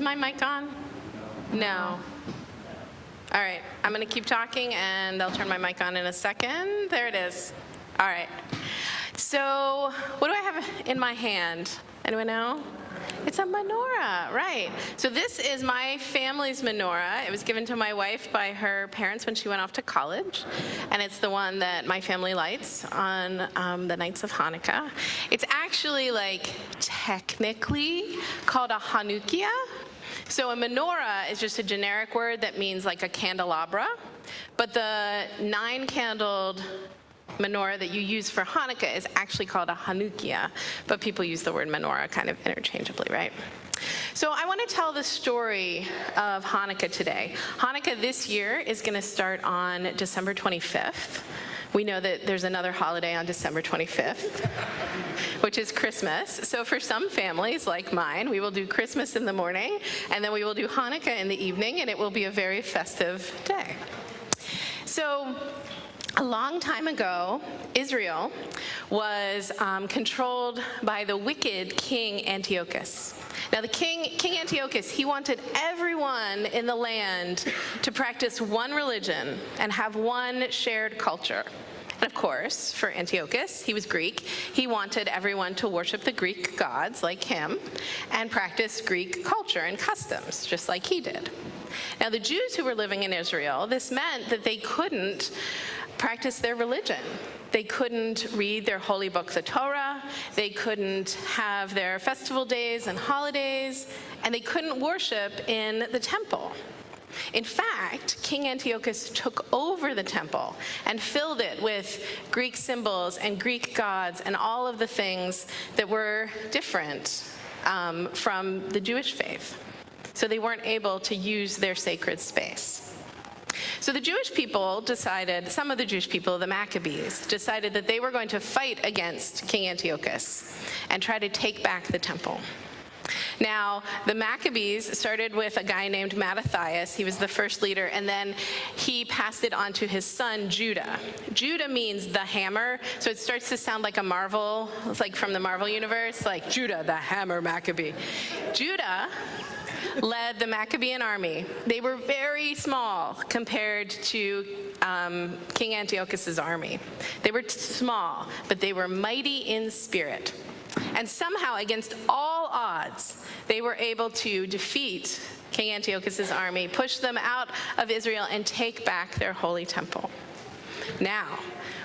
my mic on? No. All right, I'm going to keep talking, and I'll turn my mic on in a second. There it is. All right. So what do I have in my hand? Anyone know? It's a menorah, right. So this is my family's menorah. It was given to my wife by her parents when she went off to college, and it's the one that my family lights on the nights of Hanukkah. It's actually, technically called a Hannukah. So a menorah is just a generic word that means like a candelabra, but the 9-candled menorah that you use for Hanukkah is actually called a Hannukah, but people use the word menorah kind of interchangeably, right? So I want to tell the story of Hanukkah today. Hanukkah this year is going to start on December 25th. We know that there's another holiday on December 25th, which is Christmas. So for some families, like mine, we will do Christmas in the morning, and then we will do Hanukkah in the evening, and it will be a very festive day. So a long time ago, Israel was controlled by the wicked King Antiochus. Now the King Antiochus, he wanted everyone in the land to practice one religion and have one shared culture. And of course, for Antiochus, he was Greek, he wanted everyone to worship the Greek gods like him and practice Greek culture and customs, just like he did. Now the Jews who were living in Israel, this meant that they couldn't practice their religion. They couldn't read their holy book, the Torah. They couldn't have their festival days and holidays, and they couldn't worship in the temple. In fact, King Antiochus took over the temple and filled it with Greek symbols and Greek gods and all of the things that were different from the Jewish faith. So they weren't able to use their sacred space. So the Jewish people decided, some of the Jewish people, the Maccabees, decided that they were going to fight against King Antiochus and try to take back the temple. Now, the Maccabees started with a guy named Mattathias. He was the first leader, and then he passed it on to his son, Judah. Judah means the hammer, so it starts to sound like a Marvel, it's like from the Marvel universe, like Judah, the hammer Maccabee. Judah led the Maccabean army. They were very small compared to King Antiochus's army. They were small, but they were mighty in spirit. And somehow, against all odds, they were able to defeat King Antiochus's army, push them out of Israel, and take back their holy temple. Now,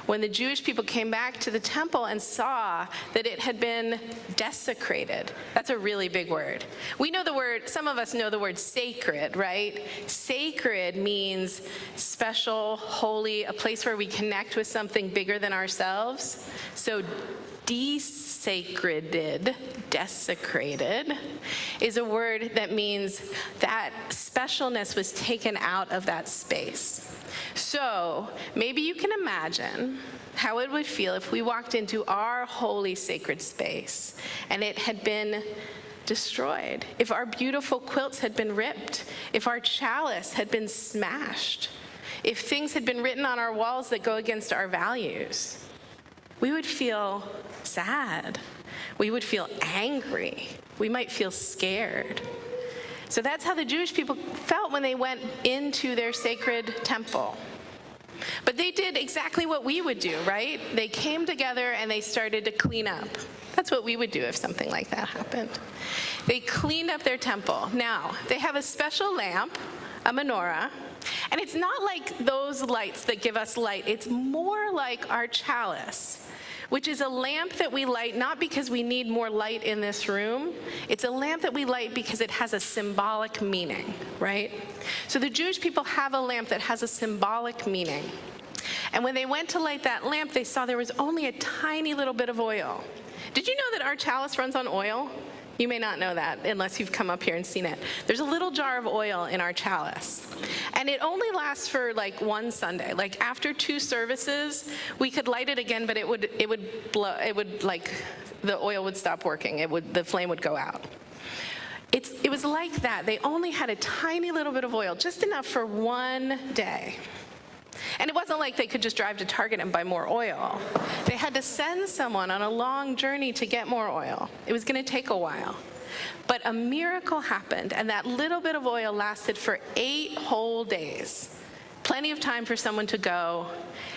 when the Jewish people came back to the temple and saw that it had been desecrated, that's a really big word. We know the word, some of us know the word sacred, right? Sacred means special, holy, a place where we connect with something bigger than ourselves. So desecrated, desecrated, is a word that means that specialness was taken out of that space. So maybe you can imagine how it would feel if we walked into our holy sacred space and it had been destroyed, if our beautiful quilts had been ripped, if our chalice had been smashed, if things had been written on our walls that go against our values. We would feel sad. We would feel angry. We might feel scared. So that's how the Jewish people felt when they went into their sacred temple. But they did exactly what we would do, right? They came together and they started to clean up. That's what we would do if something like that happened. They cleaned up their temple. Now, they have a special lamp, a menorah, and it's not like those lights that give us light. It's more like our chalice, which is a lamp that we light not because we need more light in this room. It's a lamp that we light because it has a symbolic meaning, right? So the Jewish people have a lamp that has a symbolic meaning. And when they went to light that lamp, they saw there was only a tiny little bit of oil. Did you know that our chalice runs on oil? You may not know that unless you've come up here and seen it. There's a little jar of oil in our chalice. And it only lasts for like one Sunday. Like after 2 services, we could light it again, but it would blow, the oil would stop working. The flame would go out. It was like that. They only had a tiny little bit of oil, just enough for one day. And it wasn't like they could just drive to Target and buy more oil. They had to send someone on a long journey to get more oil. It was going to take a while. but a miracle happened, and that little bit of oil lasted for 8 whole days. Plenty of time for someone to go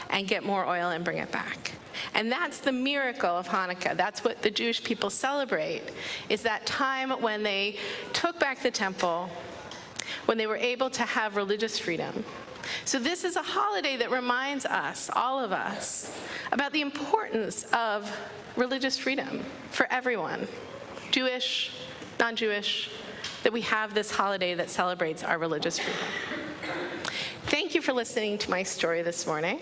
and get more oil and bring it back. And that's the miracle of Hanukkah. That's what the Jewish people celebrate, is that time when they took back the temple, when they were able to have religious freedom. So this is a holiday that reminds us, all of us, about the importance of religious freedom for everyone, Jewish, non-Jewish, that we have this holiday that celebrates our religious freedom. Thank you for listening to my story this morning.